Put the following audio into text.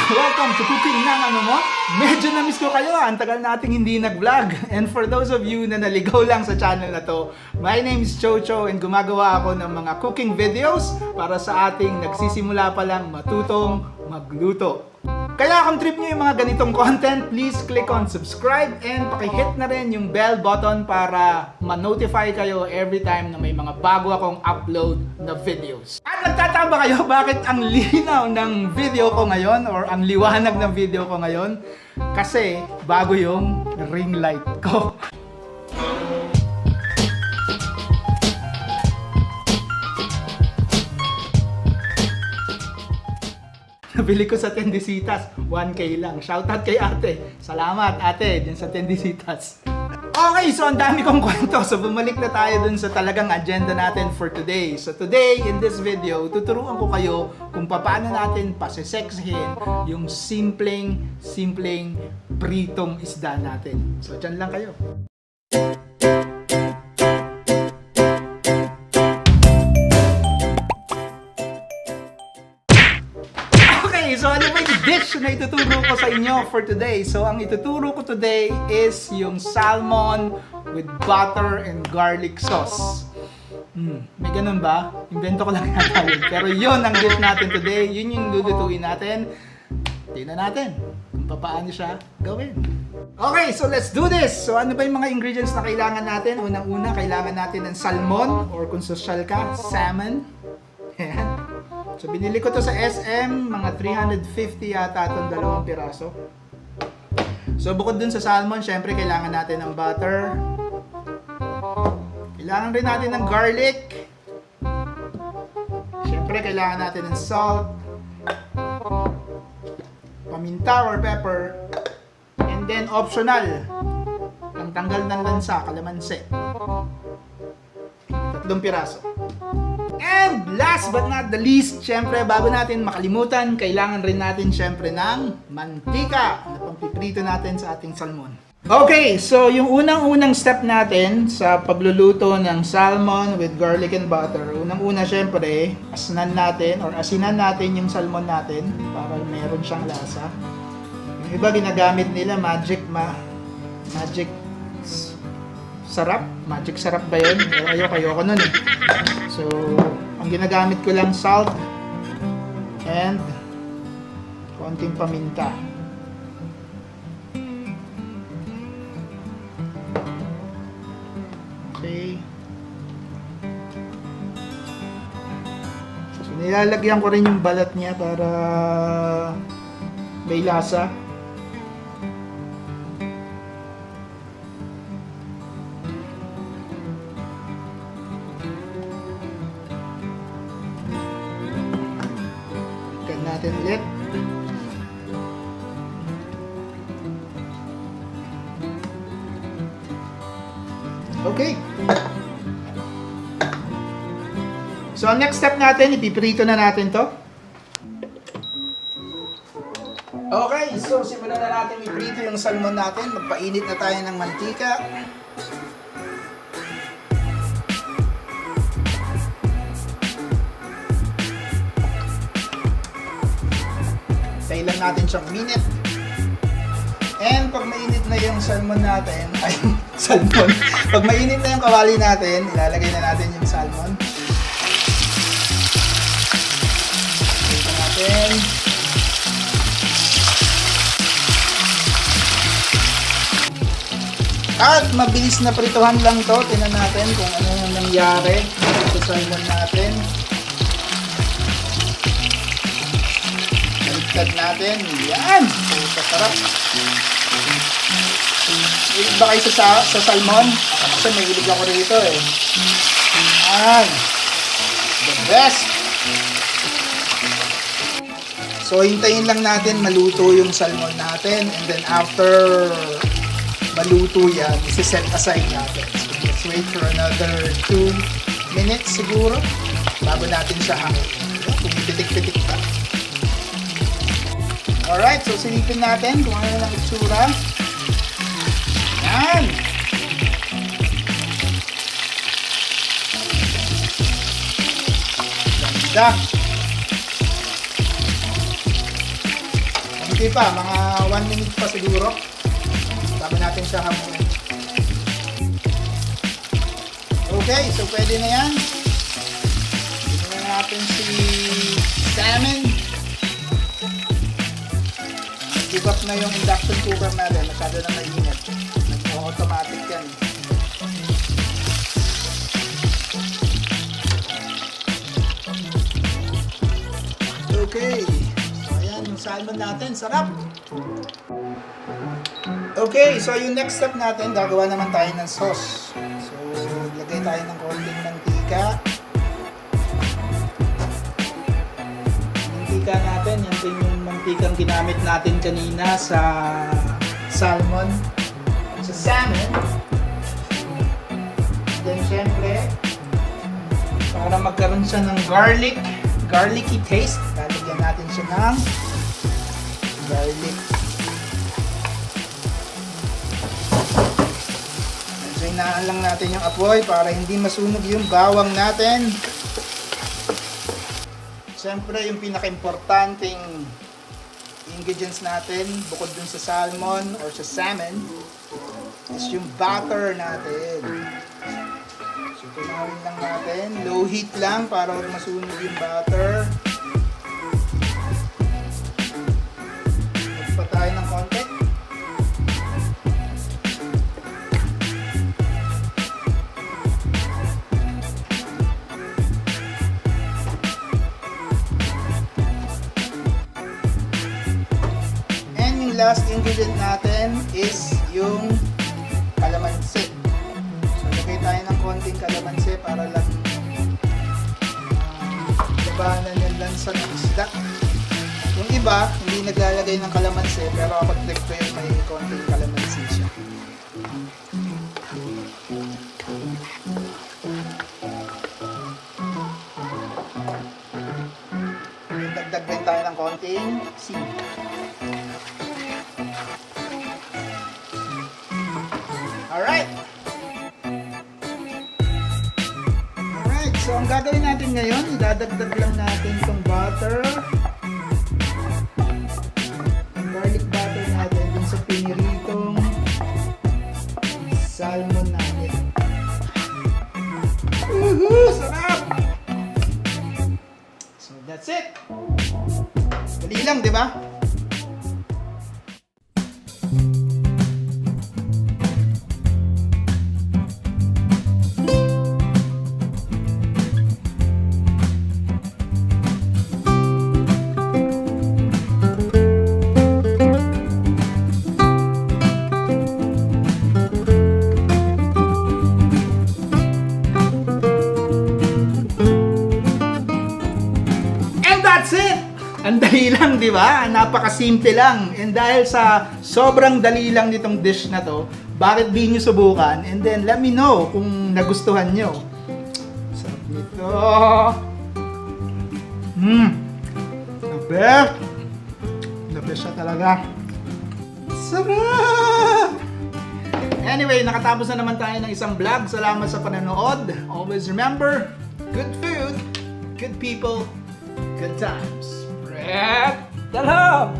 Welcome to Cooking ng Ano Mo. Medyo na-miss ko kayo, ang tagal nating hindi nag-vlog. And for those of you na naligaw lang sa channel na to, my name is Chocho and gumagawa ako ng mga cooking videos para sa ating nagsisimula pa lang matutong magluto. Kaya kung trip nyo yung mga ganitong content, please click on subscribe and pakihit na rin yung bell button para ma-notify kayo every time na may mga bago akong upload na videos. At nagtatamba kayo bakit ang linaw ng video ko ngayon or ang liwanag ng video ko ngayon? Kasi bago yung ring light ko. Nabili ko sa Tendesitas, 1K lang. Shoutout kay ate. Salamat ate, dyan sa Tendesitas. Okay, so ang dami kong kwento. So bumalik na tayo dun sa talagang agenda natin for today. So today, in this video, tuturuan ko kayo kung paano natin pasiseksihin yung simpleng pritong isda natin. So dyan lang kayo. So ano ba yung dish na ituturo ko sa inyo for today? So ang ituturo ko today is yung salmon with butter and garlic sauce. May ganun ba? Invento ko lang yata yun. Pero yun ang dish natin today. Yun yung lulutuin natin. Tingnan natin kung paano siya gawin. Okay, so let's do this! So ano ba yung mga ingredients na kailangan natin? Unang-una, kailangan natin ng salmon or kung social ka, salmon. Ayan. So binili ko to sa SM, mga 350 yata itong 2 piraso. So bukod dun sa salmon, syempre kailangan natin ng butter. Kailangan rin natin ng garlic. Syempre kailangan natin ng salt, paminta or pepper, and then optional, pangtanggal ng lansa, kalamansi. 3 piraso. And last but not the least, syempre bago natin makalimutan, kailangan rin natin syempre ng mantika na pampiprito natin sa ating salmon. Okay, so yung unang-unang step natin sa pagluluto ng salmon with garlic and butter, unang-una syempre, asinan natin yung salmon natin para meron siyang lasa. Yung iba ginagamit nila magic sarap ba yun? Pero ayoko nun eh. So, ang ginagamit ko lang salt and konting paminta. Okay. So, nilalagyan ko rin yung balat niya para may lasa. Natin ulit. Okay. So, ang next step natin, ipiprito na natin to. Okay, so simulan na natin iprito yung salmon natin. Magpainit na tayo ng mantika. Lang natin siyang minute. And pag mainit na yung salmon natin, pag mainit na yung kawali natin, ilalagay na natin yung salmon. Ito natin. At mabilis na prituhan lang to. Tingnan natin kung ano yung nangyari sa salmon natin. Natin. Yan! So, sarap. Hilig ba kayo sa salmon? Kasi may hilig ako rito eh. Yan! The best! So, hintayin lang natin maluto yung salmon natin. And then after maluto yan, isi-set aside natin. So, let's wait for another 2 minutes siguro bago natin siya hangin. Pumipitik-pitik pa. Alright, so silipin natin kung ano lang itsura. Yan! Ganda! Okay pa, mga 1 minute pa siguro. Bago natin siya hamunin. Okay, so pwede na yan. Tignan na natin si salmon. Give up na yung induction cooker natin. Masyado na mainit. Nag-automatic yan. Okay. So, ayan yung salmon natin. Sarap! Okay, so yung next step natin, gagawa naman tayo ng sauce. So, lagay tayo ng konting mantika. Mantika natin, yan din yung mantikang ginamit natin kanina sa salmon, sa salmon. Then, syempre, para magkaroon siya ng garlicky taste, lalagyan natin siya ng garlic. Hinaan lang natin yung apoy para hindi masunog yung bawang natin. Siyempre, yung pinaka-importanting ingredients natin, bukod dun sa salmon or sa salmon, is yung butter natin. So, tunawin lang natin. Low heat lang para huwag masunog yung butter. Huwag pa tayo ng konti. Last ingredient natin is yung kalamansi. So, lagay tayo ng konting kalamansi para lang labanan yung lansa ng isda. Yung iba, hindi naglalagay ng kalamansi, pero ako trip ko yung may konting kalamansi siya. Dagdag din tayo ng konting seaweed. Alright. Alright, so ang gagawin natin ngayon, idadagdag lang natin itong butter. Yung garlic butter natin dun sa piniritong salmon natin. Woohoo! Sarap! So that's it. Dali lang, di ba? Ang dali lang, di ba? Napakasimple lang. And dahil sa sobrang dali lang nitong dish na to, bakit di nyo subukan? And then, let me know kung nagustuhan nyo. Sarap nito. The best. The best siya talaga. Sarap! Anyway, nakatapos na naman tayo ng isang vlog. Salamat sa panonood. Always remember, good food, good people, good times. Spread the love!